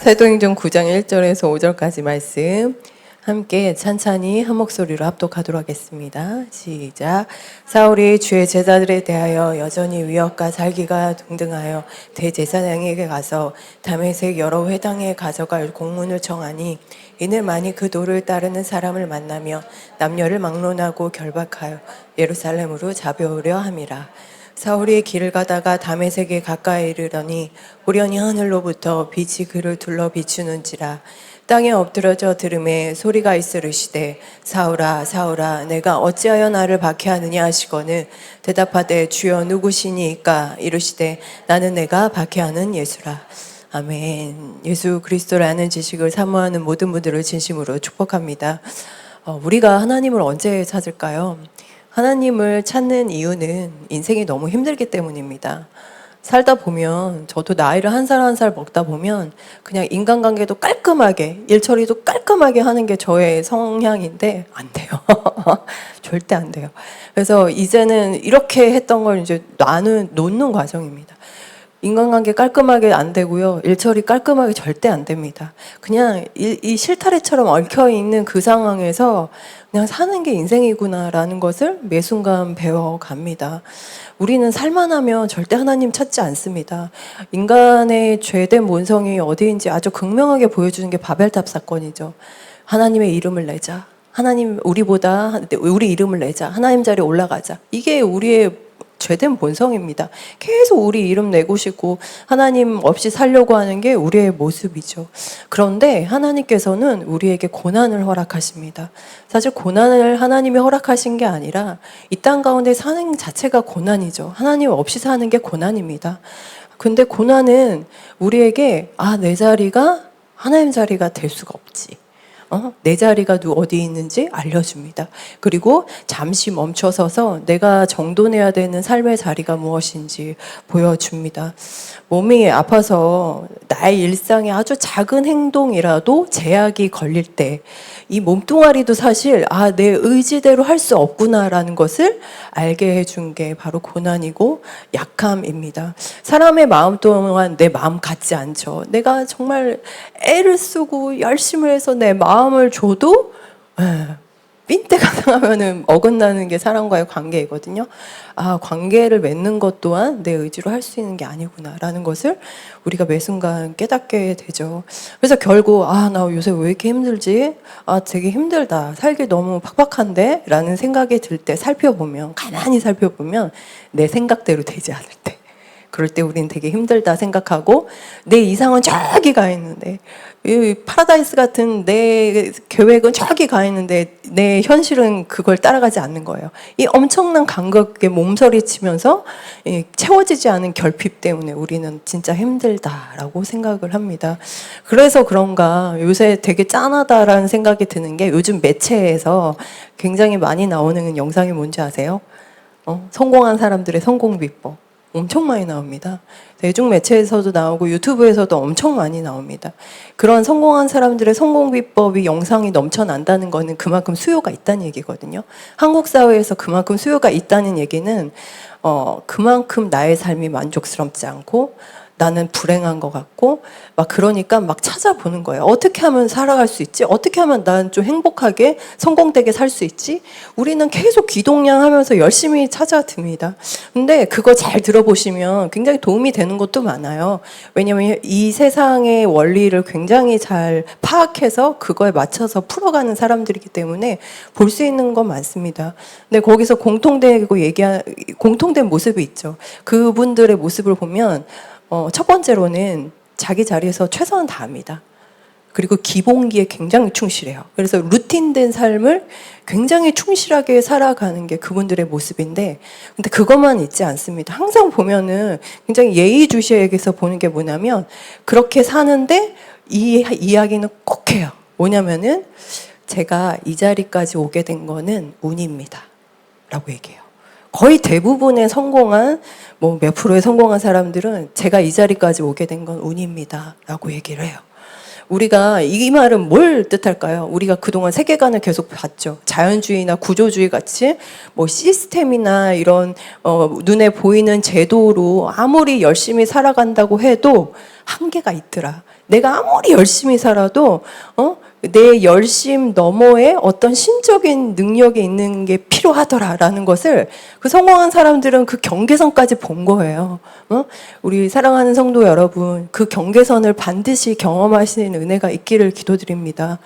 사도행전 9장 1절에서 5절까지 말씀 함께 찬찬히 한 목소리로 합독하도록 하겠습니다. 시작. 사울이 주의 제자들에 대하여 여전히 위협과 살기가 동등하여 대제사장에게 가서 다메섹 여러 회당에 가져갈 공문을 청하니 이는 많이 그 도를 따르는 사람을 만나며 남녀를 막론하고 결박하여 예루살렘으로 잡아오려 함이라. 사울이 길을 가다가 다메섹에 가까이 이르더니 우연히 하늘로부터 빛이 그를 둘러 비추는지라. 땅에 엎드려져 들음에 소리가 있으시되 사울아 사울아 내가 어찌하여 나를 박해하느냐 하시거늘 대답하되 주여 누구시니이까 이르시되 나는 내가 박해하는 예수라. 아멘. 예수 그리스도를 아는 지식을 사모하는 모든 분들을 진심으로 축복합니다. 우리가 하나님을 언제 찾을까요? 하나님을 찾는 이유는 인생이 너무 힘들기 때문입니다. 살다 보면 저도 나이를 한 살 한 살 먹다 보면 그냥 인간관계도 깔끔하게 일처리도 깔끔하게 하는 게 저의 성향인데 안 돼요. 절대 안 돼요. 그래서 이제는 이렇게 했던 걸 이제 놓는 과정입니다. 인간관계 깔끔하게 안 되고요. 일처리 깔끔하게 절대 안 됩니다. 그냥 이 실타래처럼 얽혀있는 그 상황에서 그냥 사는 게 인생이구나라는 것을 매 순간 배워갑니다. 우리는 살만하면 절대 하나님 찾지 않습니다. 인간의 죄된 본성이 어디인지 아주 극명하게 보여주는 게 바벨탑 사건이죠. 하나님의 이름을 내자. 하나님 우리 이름을 내자. 하나님 자리에 올라가자. 이게 우리의 죄된 본성입니다. 계속 우리 이름 내고 싶고 하나님 없이 살려고 하는 게 우리의 모습이죠. 그런데 하나님께서는 우리에게 고난을 허락하십니다. 사실 고난을 하나님이 허락하신 게 아니라 이 땅 가운데 사는 자체가 고난이죠. 하나님 없이 사는 게 고난입니다. 근데 고난은 우리에게 내 자리가 하나님 자리가 될 수가 없지. 내 자리가 어디 있는지 알려줍니다. 그리고 잠시 멈춰서서 내가 정돈해야 되는 삶의 자리가 무엇인지 보여줍니다. 몸이 아파서 나의 일상에 아주 작은 행동이라도 제약이 걸릴 때 이 몸뚱아리도 사실 내 의지대로 할 수 없구나라는 것을 알게 해준 게 바로 고난이고 약함입니다. 사람의 마음 또한 내 마음 같지 않죠. 내가 정말 애를 쓰고 열심히 해서 내 마음을 줘도 삔때가 상하면은 어긋나는 게 사람과의 관계이거든요. 관계를 맺는 것 또한 내 의지로 할 수 있는 게 아니구나라는 것을 우리가 매 순간 깨닫게 되죠. 그래서 결국 나 요새 왜 이렇게 힘들지? 되게 힘들다. 살기 너무 팍팍한데? 라는 생각이 들 때 가만히 살펴보면 내 생각대로 되지 않을 때. 그럴 때 우리는 되게 힘들다 생각하고 내 이상은 저기 가 있는데 이 파라다이스 같은 내 계획은 저기 가 있는데 내 현실은 그걸 따라가지 않는 거예요. 이 엄청난 간격에 몸서리치면서 채워지지 않은 결핍 때문에 우리는 진짜 힘들다라고 생각을 합니다. 그래서 그런가 요새 되게 짠하다라는 생각이 드는 게 요즘 매체에서 굉장히 많이 나오는 영상이 뭔지 아세요? 성공한 사람들의 성공 비법. 엄청 많이 나옵니다. 대중매체에서도 나오고 유튜브에서도 엄청 많이 나옵니다. 그런 성공한 사람들의 성공 비법이 영상이 넘쳐난다는 거는 그만큼 수요가 있다는 얘기거든요. 한국 사회에서 그만큼 수요가 있다는 얘기는 그만큼 나의 삶이 만족스럽지 않고 나는 불행한 것 같고 그러니까 찾아보는 거예요. 어떻게 하면 살아갈 수 있지? 어떻게 하면 난 좀 행복하게 성공되게 살 수 있지? 우리는 계속 귀동냥하면서 열심히 찾아듭니다. 근데 그거 잘 들어보시면 굉장히 도움이 되는 것도 많아요. 왜냐하면 이 세상의 원리를 굉장히 잘 파악해서 그거에 맞춰서 풀어가는 사람들이기 때문에 볼 수 있는 건 많습니다. 근데 거기서 공통된 모습이 있죠. 그분들의 모습을 보면 첫 번째로는 자기 자리에서 최선을 다합니다. 그리고 기본기에 굉장히 충실해요. 그래서 루틴된 삶을 굉장히 충실하게 살아가는 게 그분들의 모습인데, 근데 그것만 있지 않습니다. 항상 보면은 굉장히 예의주시에게서 보는 게 뭐냐면, 그렇게 사는데 이 이야기는 꼭 해요. 뭐냐면은, 제가 이 자리까지 오게 된 거는 운입니다. 라고 얘기해요. 거의 대부분의 성공한 몇 프로의 성공한 사람들은 제가 이 자리까지 오게 된 건 운입니다 라고 얘기를 해요. 우리가 이 말은 뭘 뜻할까요? 우리가 그동안 세계관을 계속 봤죠. 자연주의나 구조주의 같이 뭐 시스템이나 이런 눈에 보이는 제도로 아무리 열심히 살아간다고 해도 한계가 있더라. 내가 아무리 열심히 살아도 내 열심 너머에 어떤 신적인 능력이 있는 게 필요하더라라는 것을 그 성공한 사람들은 그 경계선까지 본 거예요. 우리 사랑하는 성도 여러분, 그 경계선을 반드시 경험하시는 은혜가 있기를 기도드립니다.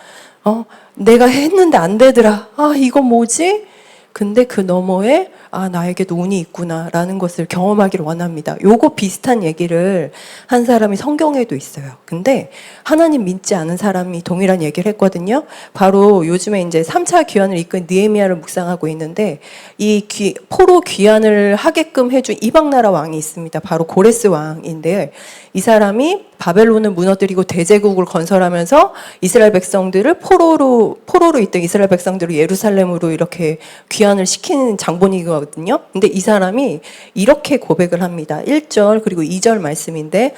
내가 했는데 안 되더라. 이거 뭐지? 근데 그 너머에 나에게도 운이 있구나라는 것을 경험하기를 원합니다. 요거 비슷한 얘기를 한 사람이 성경에도 있어요. 근데 하나님 믿지 않은 사람이 동일한 얘기를 했거든요. 바로 요즘에 이제 3차 귀환을 이끈 느헤미야를 묵상하고 있는데 이 포로 귀환을 하게끔 해준 이방나라 왕이 있습니다. 바로 고레스 왕인데 이 사람이 바벨론을 무너뜨리고 대제국을 건설하면서 이스라엘 백성들을 포로로 있던 이스라엘 백성들을 예루살렘으로 이렇게 귀환을 시키는 장본이거든요. 근데 이 사람이 이렇게 고백을 합니다. 1절 그리고 2절 말씀인데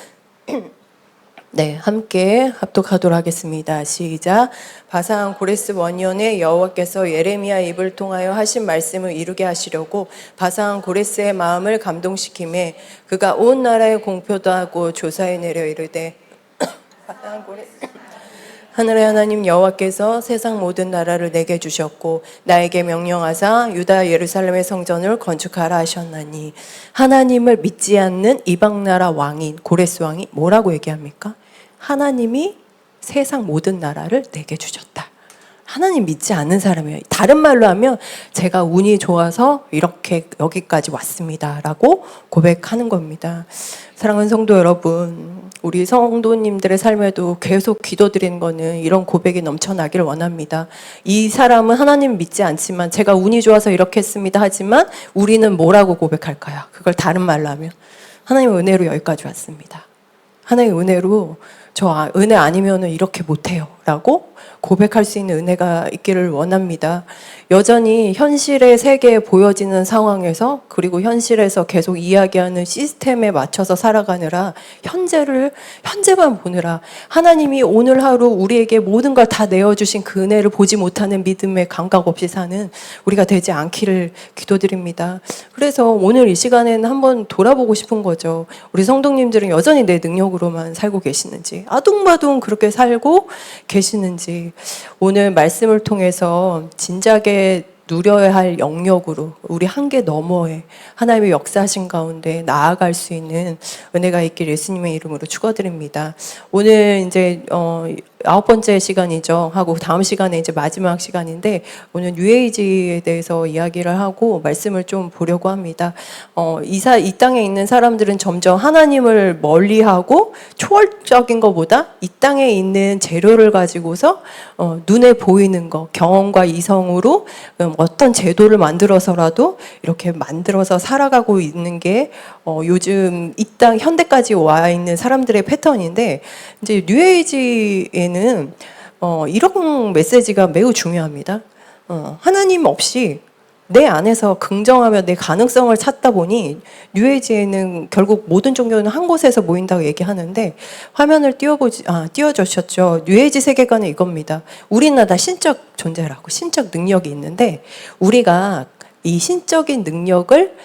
네, 함께 합독하도록 하겠습니다. 시작. 바산 고레스 원년에 여호와께서 예레미야 입을 통하여 하신 말씀을 이루게 하시려고 바산 고레스의 마음을 감동시키매 그가 온 나라에 공표도 하고 조사해 내려 이르되 바산 고레스 하늘의 하나님 여호와께서 세상 모든 나라를 내게 주셨고 나에게 명령하사 유다 예루살렘의 성전을 건축하라 하셨나니 하나님을 믿지 않는 이방나라 왕인 고레스 왕이 뭐라고 얘기합니까? 하나님이 세상 모든 나라를 내게 주셨다. 하나님 믿지 않는 사람이에요. 다른 말로 하면 제가 운이 좋아서 이렇게 여기까지 왔습니다 라고 고백하는 겁니다. 사랑하는 성도 여러분, 우리 성도님들의 삶에도 계속 기도드리는 거는 이런 고백이 넘쳐나기를 원합니다. 이 사람은 하나님 믿지 않지만 제가 운이 좋아서 이렇게 했습니다 하지만 우리는 뭐라고 고백할까요? 그걸 다른 말로 하면 하나님의 은혜로 여기까지 왔습니다. 하나님의 은혜로 저 은혜 아니면 이렇게 못해요 라고 고백할 수 있는 은혜가 있기를 원합니다. 여전히 현실의 세계에 보여지는 상황에서 그리고 현실에서 계속 이야기하는 시스템에 맞춰서 살아가느라 현재만 보느라 하나님이 오늘 하루 우리에게 모든 걸 다 내어주신 그 은혜를 보지 못하는 믿음의 감각 없이 사는 우리가 되지 않기를 기도드립니다. 그래서 오늘 이 시간에는 한번 돌아보고 싶은 거죠. 우리 성도님들은 여전히 내 능력으로만 살고 계시는지 아둥바둥 그렇게 살고 계시는지 오늘 말씀을 통해서 진작에 누려야 할 영역으로 우리 한계 너머에 하나님의 역사하신 가운데 나아갈 수 있는 은혜가 있길 예수님의 이름으로 축원드립니다. 오늘 이제 9번째 시간이죠. 하고 다음 시간에 이제 마지막 시간인데 오늘 뉴에이지에 대해서 이야기를 하고 말씀을 좀 보려고 합니다. 이 땅에 있는 사람들은 점점 하나님을 멀리하고 초월적인 것보다 이 땅에 있는 재료를 가지고서 눈에 보이는 것, 경험과 이성으로 어떤 제도를 만들어서라도 이렇게 만들어서 살아가고 있는 게 요즘 이 땅 현대까지 와 있는 사람들의 패턴인데 이제 뉴에이지에는 이런 메시지가 매우 중요합니다. 하나님 없이 내 안에서 긍정하며 내 가능성을 찾다 보니 뉴에이지에는 결국 모든 종교는 한 곳에서 모인다고 얘기하는데 화면을 띄워주셨죠. 뉴에이지 세계관은 이겁니다. 우리는 다 신적 존재라고 신적 능력이 있는데 우리가 이 신적인 능력을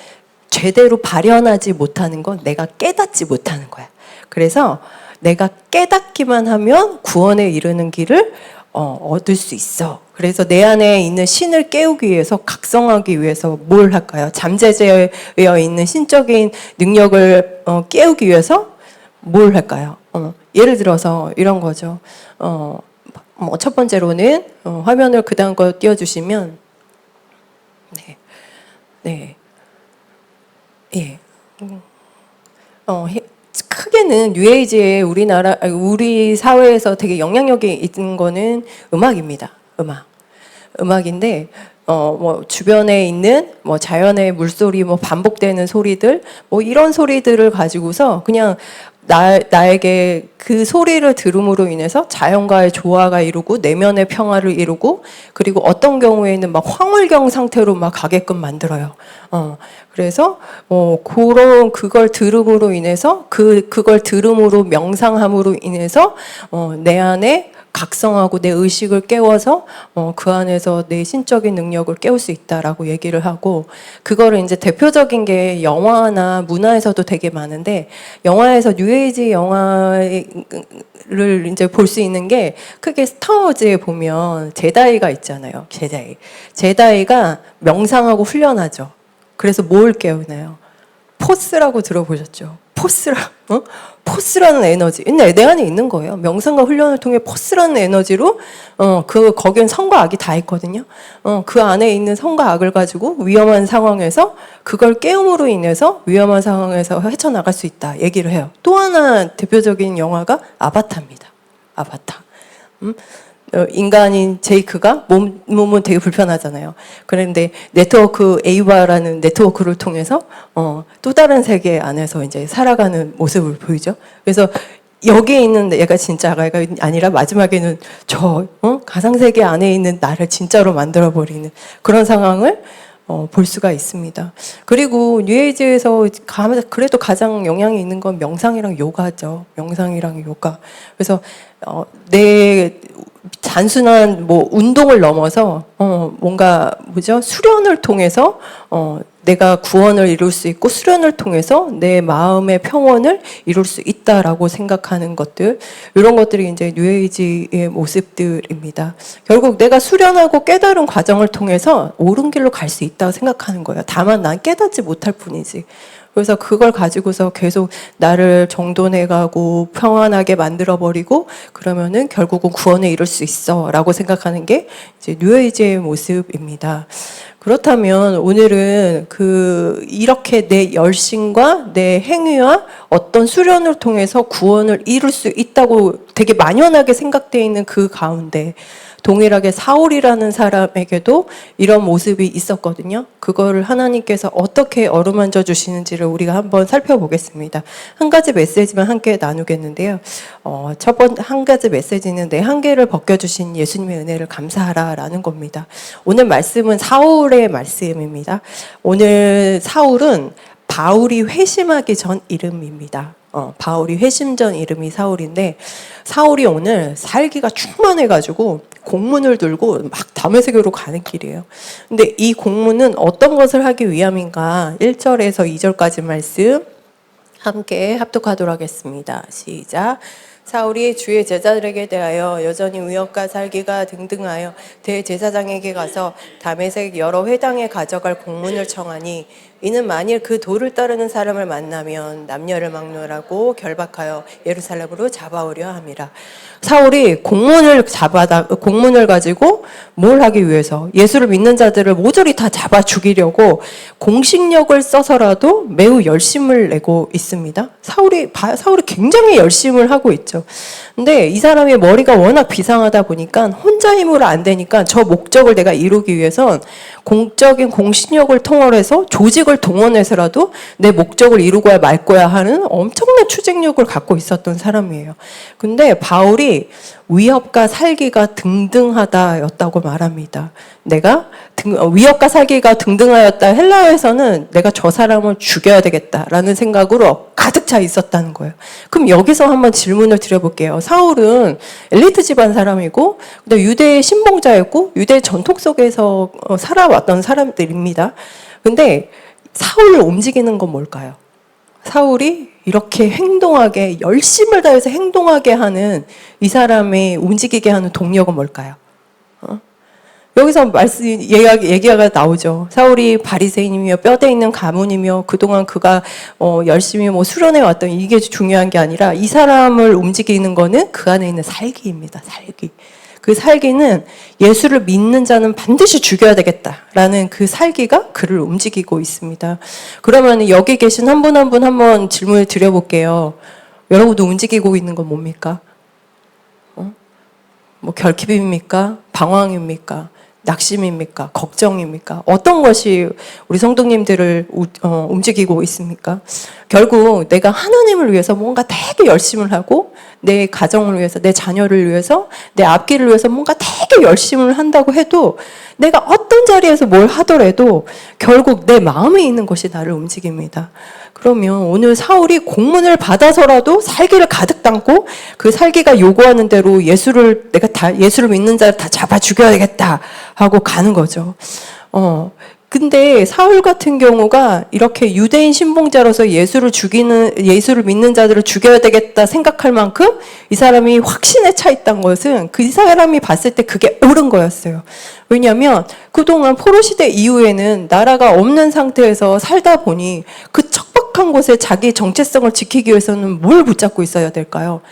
제대로 발현하지 못하는 건 내가 깨닫지 못하는 거야. 그래서 내가 깨닫기만 하면 구원에 이르는 길을 얻을 수 있어. 그래서 내 안에 있는 신을 깨우기 위해서 각성하기 위해서 뭘 할까요? 잠재되어 있는 신적인 능력을 깨우기 위해서 뭘 할까요? 예를 들어서 이런 거죠. 첫 번째로는 화면을 그다음 거 띄워주시면 크게는 뉴에이지에 우리 사회에서 되게 영향력이 있는 거는 음악입니다. 음악인데 뭐 주변에 있는 뭐 자연의 물소리, 뭐 반복되는 소리들, 뭐 이런 소리들을 가지고서 그냥 나에게 그 소리를 들음으로 인해서 자연과의 조화가 이루고 내면의 평화를 이루고 그리고 어떤 경우에는 막 황홀경 상태로 막 가게끔 만들어요. 그래서 그런 그걸 들음으로 인해서 그걸 들음으로 명상함으로 인해서 내 안에 각성하고 내 의식을 깨워서 그 안에서 내 신적인 능력을 깨울 수 있다라고 얘기를 하고, 그거를 이제 대표적인 게 영화나 문화에서도 되게 많은데, 영화에서 뉴에이지 영화를 이제 볼 수 있는 게 크게 스타워즈에 보면 제다이가 있잖아요. 제다이가 명상하고 훈련하죠. 그래서 뭘 깨우나요? 포스라고 들어보셨죠? 포스라는 에너지. 내 안에 있는 거예요. 명상과 훈련을 통해 포스라는 에너지로, 거기엔 선과 악이 다 있거든요. 그 안에 있는 선과 악을 가지고 위험한 상황에서 그걸 깨움으로 인해서 위험한 상황에서 헤쳐나갈 수 있다. 얘기를 해요. 또 하나 대표적인 영화가 아바타입니다. 아바타. 인간인 제이크가 몸은 되게 불편하잖아요. 그런데 네트워크 에이바라는 네트워크를 통해서 또 다른 세계 안에서 이제 살아가는 모습을 보이죠. 그래서 여기에 있는 얘가 진짜가 아니라 마지막에는 가상 세계 안에 있는 나를 진짜로 만들어 버리는 그런 상황을 볼 수가 있습니다. 그리고 뉴에이지에서 그래도 가장 영향이 있는 건 명상이랑 요가죠. 명상이랑 요가. 그래서 내 단순한 운동을 넘어서 뭔가 수련을 통해서 내가 구원을 이룰 수 있고, 수련을 통해서 내 마음의 평온을 이룰 수 있다라고 생각하는 것들, 이런 것들이 이제 뉴에이지의 모습들입니다. 결국 내가 수련하고 깨달은 과정을 통해서 옳은 길로 갈 수 있다고 생각하는 거예요. 다만 난 깨닫지 못할 뿐이지. 그래서 그걸 가지고서 계속 나를 정돈해가고 평안하게 만들어버리고, 그러면은 결국은 구원에 이룰 수 있어 라고 생각하는 게 이제 뉴에이지의 모습입니다. 그렇다면 오늘은 이렇게 내 열심과 내 행위와 어떤 수련을 통해서 구원을 이룰 수 있다고 되게 만연하게 생각되어 있는 그 가운데, 동일하게 사울이라는 사람에게도 이런 모습이 있었거든요. 그거를 하나님께서 어떻게 어루만져 주시는지를 우리가 한번 살펴보겠습니다. 한 가지 메시지만 함께 나누겠는데요. 한 가지 메시지는 내 한계를 벗겨주신 예수님의 은혜를 감사하라라는 겁니다. 오늘 말씀은 사울의 말씀입니다. 오늘 사울은 바울이 회심하기 전 이름입니다. 바울이 회심 전 이름이 사울인데, 사울이 오늘 살기가 충만해가지고 공문을 들고 막 다메섹으로 가는 길이에요. 근데 이 공문은 어떤 것을 하기 위함인가? 1절에서 2절까지 말씀 함께 합독하도록 하겠습니다. 시작. 사울이 주의 제자들에게 대하여 여전히 의역과 살기가 등등하여 대제사장에게 가서 다메섹 여러 회당에 가져갈 공문을 청하니, 이는 만일 그 도를 따르는 사람을 만나면 남녀를 막론하고 결박하여 예루살렘으로 잡아오려 함이라. 사울이 공문을 가지고 뭘 하기 위해서, 예수를 믿는 자들을 모조리 다 잡아 죽이려고 공식력을 써서라도 매우 열심을 내고 있습니다. 사울이 굉장히 열심을 하고 있죠. 근데 이 사람의 머리가 워낙 비상하다 보니까 혼자 힘으로 안 되니까 저 목적을 내가 이루기 위해선 공적인 공신력을 통해서 조직을 동원해서라도 내 목적을 이루고야 말 거야 하는 엄청난 추진력을 갖고 있었던 사람이에요. 근데 바울이 위협과 살기가 등등하다였다고 말합니다. 위협과 살기가 등등하였다. 헬라어에서는 내가 저 사람을 죽여야 되겠다라는 생각으로 가득 차 있었다는 거예요. 그럼 여기서 한번 질문을 드려볼게요. 사울은 엘리트 집안 사람이고, 근데 유대의 신봉자였고, 유대 전통 속에서 살아왔던 사람들입니다. 근데 사울을 움직이는 건 뭘까요? 사울이 이렇게 행동하게, 열심을 다해서 행동하게 하는 이 사람이 움직이게 하는 동력은 뭘까요? 여기서 얘기가 나오죠. 사울이 바리새인이며 뼈대 있는 가문이며 그동안 그가 열심히 수련해 왔던, 이게 중요한 게 아니라 이 사람을 움직이는 거는 그 안에 있는 살기입니다. 살기. 그 살기는 예수를 믿는 자는 반드시 죽여야 되겠다라는 그 살기가 그를 움직이고 있습니다. 그러면 여기 계신 한 분 한 분 한번 질문을 드려볼게요. 여러분도 움직이고 있는 건 뭡니까? 결핍입니까? 방황입니까? 낙심입니까? 걱정입니까? 어떤 것이 우리 성도님들을 움직이고 있습니까? 결국 내가 하나님을 위해서 뭔가 되게 열심을 하고 내 가정을 위해서, 내 자녀를 위해서, 내 앞길을 위해서 뭔가 되게 열심을 한다고 해도 내가 어떤 자리에서 뭘 하더라도 결국 내 마음에 있는 것이 나를 움직입니다. 그러면 오늘 사울이 공문을 받아서라도 살기를 가득 담고 그 살기가 요구하는 대로 내가 다 예수를 믿는 자를 다 잡아 죽여야 되겠다 하고 가는 거죠. 근데 사울 같은 경우가 이렇게 유대인 신봉자로서 예수를 믿는 자들을 죽여야 되겠다 생각할 만큼 이 사람이 확신에 차 있던 것은 그 사람이 봤을 때 그게 옳은 거였어요. 왜냐하면 그동안 포로시대 이후에는 나라가 없는 상태에서 살다 보니 그 척박한 곳에 자기 정체성을 지키기 위해서는 뭘 붙잡고 있어야 될까요?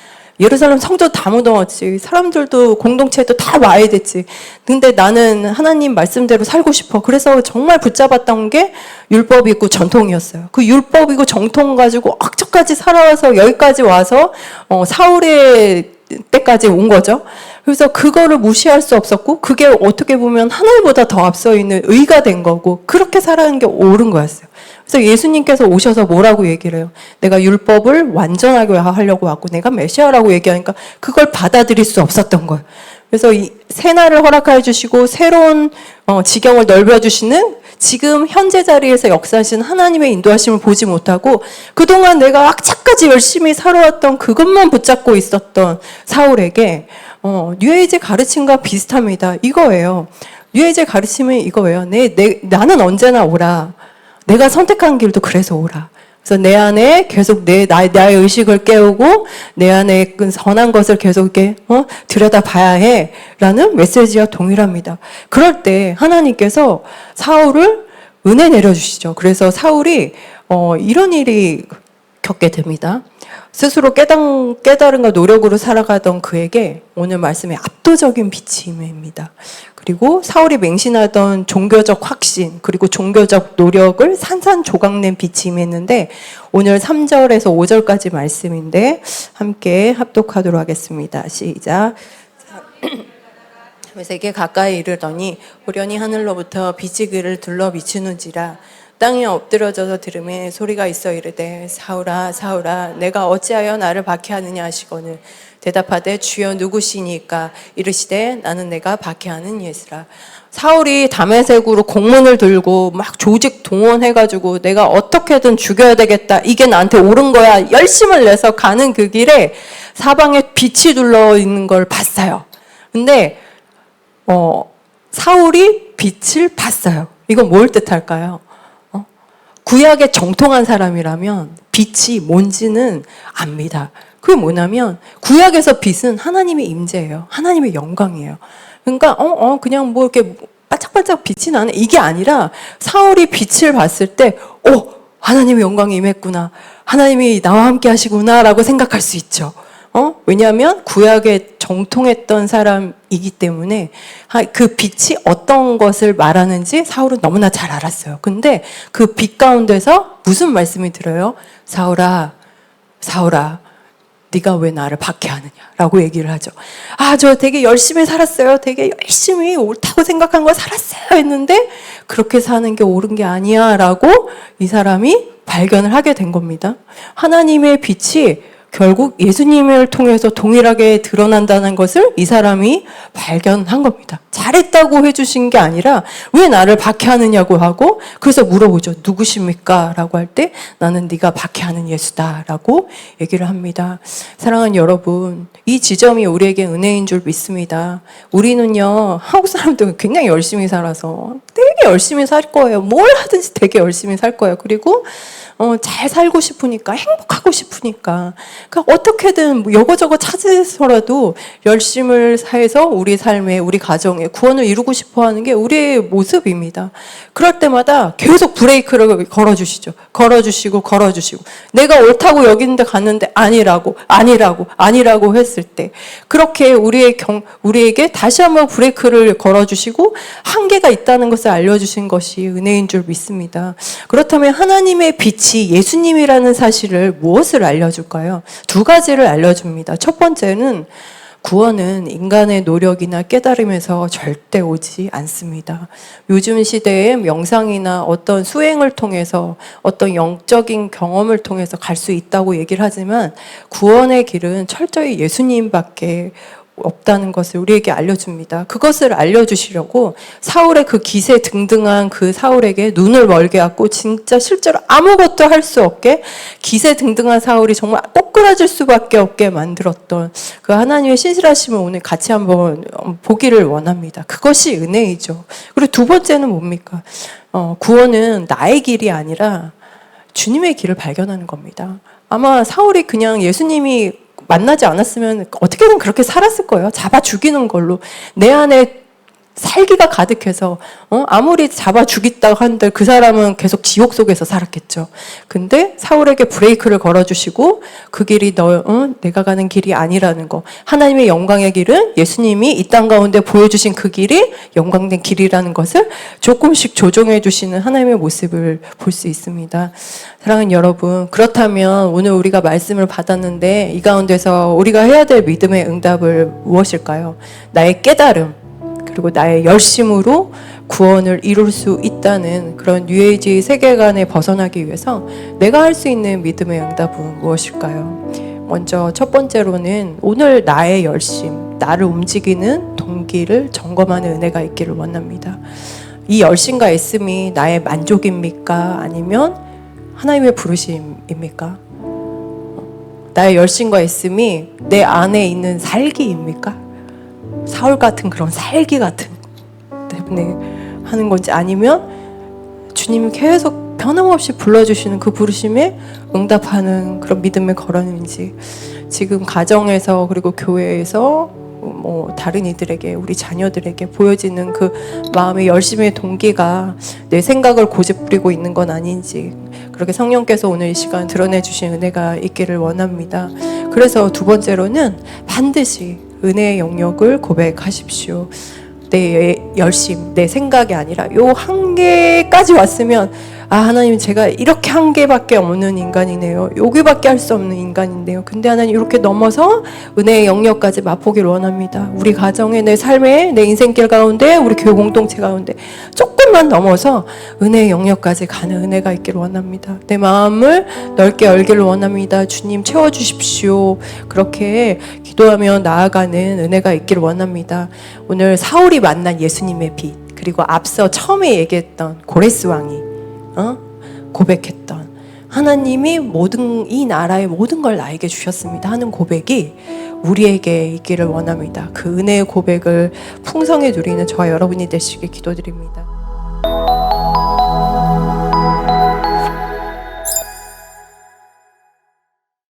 예루살렘 성전 다 무너졌지. 사람들도 공동체도 다 와야 됐지. 근데 나는 하나님 말씀대로 살고 싶어. 그래서 정말 붙잡았던 게 율법이고 전통이었어요. 그 율법이고 정통 가지고 억척까지 살아와서 여기까지 와서 사울의 때까지 온 거죠. 그래서 그거를 무시할 수 없었고 그게 어떻게 보면 하늘보다 더 앞서 있는 의가 된 거고 그렇게 살아가는 게 옳은 거였어요. 그래서 예수님께서 오셔서 뭐라고 얘기를 해요? 내가 율법을 완전하게 하려고 하고 내가 메시아라고 얘기하니까 그걸 받아들일 수 없었던 거예요. 그래서 이 새날을 허락해 주시고 새로운 지경을 넓혀주시는 지금 현재 자리에서 역사하시는 하나님의 인도하심을 보지 못하고 그동안 내가 악착까지 열심히 살아왔던 그것만 붙잡고 있었던 사울에게 뉴에이지 가르침과 비슷합니다. 이거예요. 뉴에이지 가르침은 이거예요. 나는 언제나 오라. 내가 선택한 길도 그래서 오라. 그래서 내 안에 계속 나의 의식을 깨우고 내 안에 그 선한 것을 계속 이렇게 들여다 봐야 해. 라는 메시지와 동일합니다. 그럴 때 하나님께서 사울을 은혜 내려주시죠. 그래서 사울이 이런 일이 겪게 됩니다. 스스로 깨달음과 노력으로 살아가던 그에게 오늘 말씀에 압도적인 빛이 임합니다. 그리고 사울이 맹신하던 종교적 확신 그리고 종교적 노력을 산산조각낸 빛이 임했는데 오늘 3절에서 5절까지 말씀인데 함께 합독하도록 하겠습니다. 시작. 회색에 가까이 이르더니 호련히 하늘로부터 빛이 그를 둘러 비추는지라 땅에 엎드려져서 들음에 소리가 있어 이르되 사울아 사울아 내가 어찌하여 나를 박해하느냐 하시거늘 대답하되 주여 누구시니까 이르시되 나는 내가 박해하는 예수라. 사울이 다메섹으로 공문을 들고 막 조직 동원해가지고 내가 어떻게든 죽여야 되겠다 이게 나한테 옳은 거야 열심을 내서 가는 그 길에 사방에 빛이 둘러 있는 걸 봤어요. 근데 사울이 빛을 봤어요. 이건 뭘 뜻할까요? 구약에 정통한 사람이라면 빛이 뭔지는 압니다. 그게 뭐냐면 구약에서 빛은 하나님의 임재예요. 하나님의 영광이에요. 그러니까 그냥 뭐 이렇게 반짝반짝 빛이 나는 이게 아니라 사울이 빛을 봤을 때 하나님의 영광이 임했구나. 하나님이 나와 함께 하시구나라고 생각할 수 있죠. 왜냐하면 구약에 정통했던 사람이기 때문에 그 빛이 어떤 것을 말하는지 사울은 너무나 잘 알았어요. 근데 그 빛 가운데서 무슨 말씀이 들어요? 사울아, 사울아, 네가 왜 나를 박해하느냐라고 얘기를 하죠. 저 되게 열심히 살았어요. 되게 열심히 옳다고 생각한 걸 살았어요 했는데 그렇게 사는 게 옳은 게 아니야라고 이 사람이 발견을 하게 된 겁니다. 하나님의 빛이 결국 예수님을 통해서 동일하게 드러난다는 것을 이 사람이 발견한 겁니다. 잘했다고 해주신 게 아니라 왜 나를 박해하느냐고 하고 그래서 물어보죠. 누구십니까? 라고 할 때 나는 네가 박해하는 예수다 라고 얘기를 합니다. 사랑하는 여러분, 이 지점이 우리에게 은혜인 줄 믿습니다. 우리는요, 한국 사람들 굉장히 열심히 살아서 되게 열심히 살 거예요. 뭘 하든지 되게 열심히 살 거예요. 그리고 잘 살고 싶으니까, 행복하고 싶으니까. 그러니까 어떻게든 여거저거 찾아서라도 열심을 해서 우리 삶에, 우리 가정에 구원을 이루고 싶어 하는 게 우리의 모습입니다. 그럴 때마다 계속 브레이크를 걸어주시죠. 걸어주시고. 내가 옳다고 여기는데 갔는데 아니라고 했을 때. 그렇게 우리에게 다시 한번 브레이크를 걸어주시고 한계가 있다는 것을 알려주신 것이 은혜인 줄 믿습니다. 그렇다면 하나님의 빛이 예수님이라는 사실을 무엇을 알려줄까요? 두 가지를 알려줍니다. 첫 번째는 구원은 인간의 노력이나 깨달음에서 절대 오지 않습니다. 요즘 시대에 명상이나 어떤 수행을 통해서 어떤 영적인 경험을 통해서 갈 수 있다고 얘기를 하지만 구원의 길은 철저히 예수님밖에 없다는 것을 우리에게 알려줍니다. 그것을 알려주시려고 사울의 그 기세 등등한 그 사울에게 눈을 멀게 하고 진짜 실제로 아무것도 할 수 없게 기세 등등한 사울이 정말 꼬꾸라질 수밖에 없게 만들었던 그 하나님의 신실하심을 오늘 같이 한번 보기를 원합니다. 그것이 은혜이죠. 그리고 두 번째는 뭡니까? 구원은 나의 길이 아니라 주님의 길을 발견하는 겁니다. 아마 사울이 그냥 예수님이 만나지 않았으면 어떻게든 그렇게 살았을 거예요. 잡아 죽이는 걸로. 내 안에 살기가 가득해서 아무리 잡아 죽였다고 한들 그 사람은 계속 지옥 속에서 살았겠죠. 근데 사울에게 브레이크를 걸어주시고 그 길이 내가 가는 길이 아니라는 거. 하나님의 영광의 길은 예수님이 이 땅 가운데 보여주신 그 길이 영광된 길이라는 것을 조금씩 조정해 주시는 하나님의 모습을 볼 수 있습니다. 사랑하는 여러분, 그렇다면 오늘 우리가 말씀을 받았는데 이 가운데서 우리가 해야 될 믿음의 응답을 무엇일까요? 나의 깨달음, 그리고 나의 열심으로 구원을 이룰 수 있다는 그런 뉴에이지 세계관에 벗어나기 위해서 내가 할 수 있는 믿음의 응답은 무엇일까요? 먼저 첫 번째로는 오늘 나의 열심, 나를 움직이는 동기를 점검하는 은혜가 있기를 원합니다. 이 열심과 애씀이 나의 만족입니까? 아니면 하나님의 부르심입니까? 나의 열심과 애씀이 내 안에 있는 살기입니까? 사울 같은 그런 살기 같은 때문에 하는 건지, 아니면 주님이 계속 변함없이 불러주시는 그 부르심에 응답하는 그런 믿음의 걸음인지, 지금 가정에서 그리고 교회에서 다른 이들에게, 우리 자녀들에게 보여지는 그 마음의 열심의 동기가 내 생각을 고집부리고 있는 건 아닌지, 그렇게 성령께서 오늘 이 시간 드러내 주신 은혜가 있기를 원합니다. 그래서 두 번째로는 반드시 은혜의 영역을 고백하십시오. 내 열심, 내 생각이 아니라 요 한계까지 왔으면 하나님, 제가 이렇게 한계밖에 없는 인간이네요. 여기밖에 할 수 없는 인간인데요. 근데 하나님, 이렇게 넘어서 은혜의 영역까지 맛보기를 원합니다. 우리 가정에, 내 삶에, 내 인생길 가운데, 우리 교회 공동체 가운데 조금만 넘어서 은혜의 영역까지 가는 은혜가 있기를 원합니다. 내 마음을 넓게 열기를 원합니다. 주님 채워주십시오. 그렇게 기도하며 나아가는 은혜가 있기를 원합니다. 오늘 사울이 만난 예수님의 빛, 그리고 앞서 처음에 얘기했던 고레스 왕이 고백했던 하나님이 이 나라의 모든 걸 나에게 주셨습니다 하는 고백이 우리에게 있기를 원합니다. 그 은혜의 고백을 풍성히 누리는 저와 여러분이 되시길 기도드립니다.